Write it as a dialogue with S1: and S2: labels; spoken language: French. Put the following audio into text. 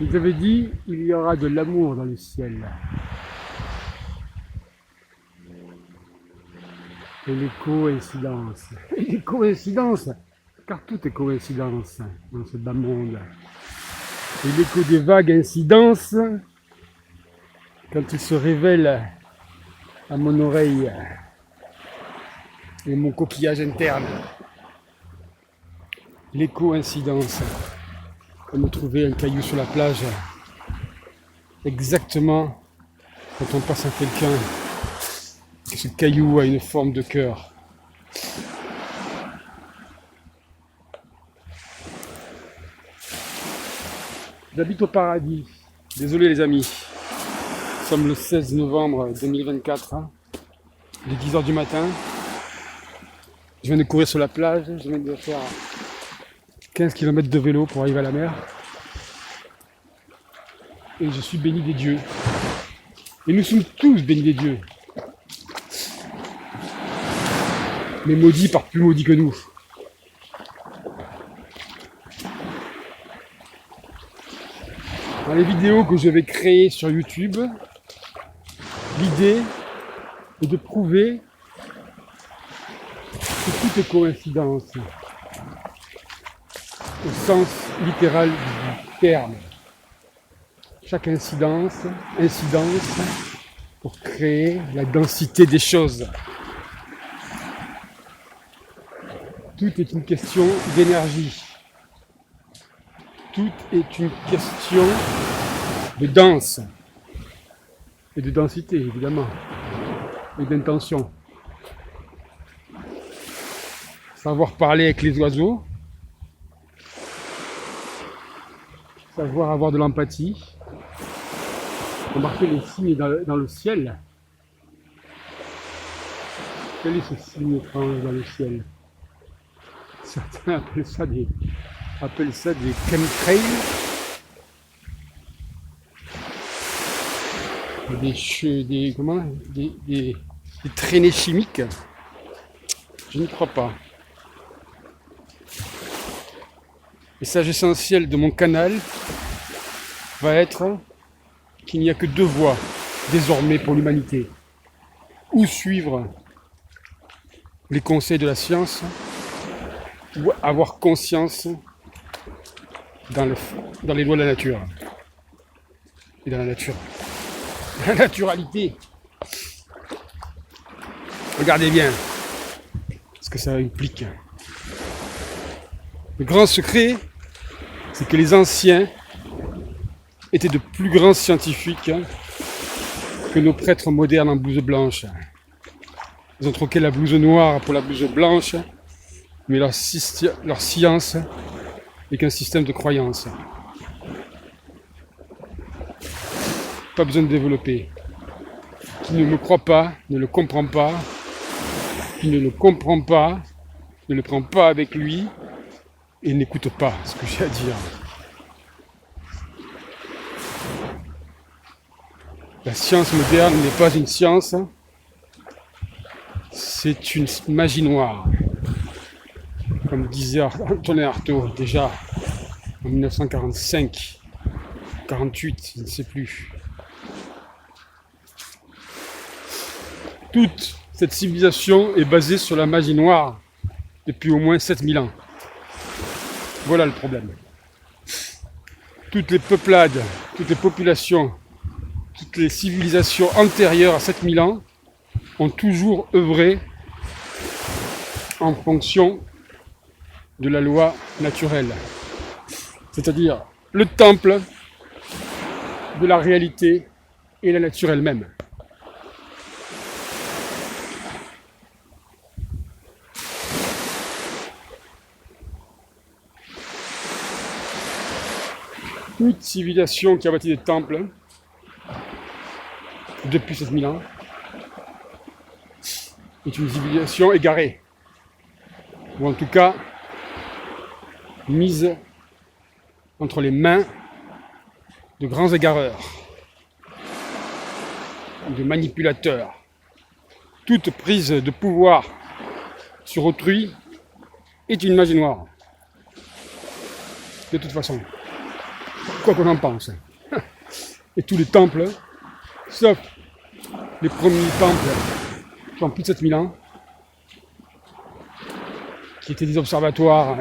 S1: Ils avaient dit il y aura de l'amour dans le ciel. Et les coïncidences. Et les coïncidences, car tout est coïncidence dans ce bas monde. Et l'écho des vagues incidences, quand il se révèle à mon oreille et mon coquillage interne. Les coïncidences, comme trouver un caillou sur la plage, exactement quand on passe à quelqu'un, que ce caillou a une forme de cœur. J'habite au paradis. Désolé les amis. Nous sommes le 16 novembre 2024. Il est 10h du matin. Je viens de courir sur la plage. Je viens de faire 15 km de vélo pour arriver à la mer. Et je suis béni des dieux. Et nous sommes tous bénis des dieux. Mais maudits par plus maudits que nous. Dans les vidéos que je vais créer sur YouTube, l'idée est de prouver que tout est coïncidence, au sens littéral du terme. Chaque incidence pour créer la densité des choses. Tout est une question d'énergie. Tout est une question de danse et de densité, évidemment, et d'intention. Savoir parler avec les oiseaux, savoir avoir de l'empathie, remarquer les signes dans le ciel. Quel est ce signe étrange dans le ciel? Certains appellent ça des chemtrails, des traînées chimiques. Je n'y crois pas. Le message essentiel de mon canal va être qu'il n'y a que deux voies désormais pour l'humanité. Ou suivre les conseils de la science, ou avoir conscience dans les lois de la nature. Et dans la nature. La naturalité. Regardez bien ce que ça implique. Le grand secret, c'est que les anciens étaient de plus grands scientifiques que nos prêtres modernes en blouse blanche. Ils ont troqué la blouse noire pour la blouse blanche, mais leur science n'est qu'un système de croyance. Pas besoin de développer. Qui ne me croit pas, ne le comprend pas. Qui ne le comprend pas, ne le prend pas avec lui et n'écoute pas ce que j'ai à dire. La science moderne n'est pas une science, c'est une magie noire. Comme disait Antonin Artaud déjà en 1945, 48, je ne sais plus. Toute cette civilisation est basée sur la magie noire depuis au moins 7000 ans. Voilà le problème. Toutes les peuplades, toutes les populations, toutes les civilisations antérieures à 7000 ans ont toujours œuvré en fonction de la loi naturelle. C'est-à-dire le temple de la réalité et la nature elle-même. Toute civilisation qui a bâti des temples depuis 7000 ans est une civilisation égarée, ou en tout cas mise entre les mains de grands égareurs, de manipulateurs. Toute prise de pouvoir sur autrui est une magie noire, de toute façon. quoi qu'on en pense. Et tous les temples, sauf les premiers temples qui ont plus de 7000 ans, qui étaient des observatoires et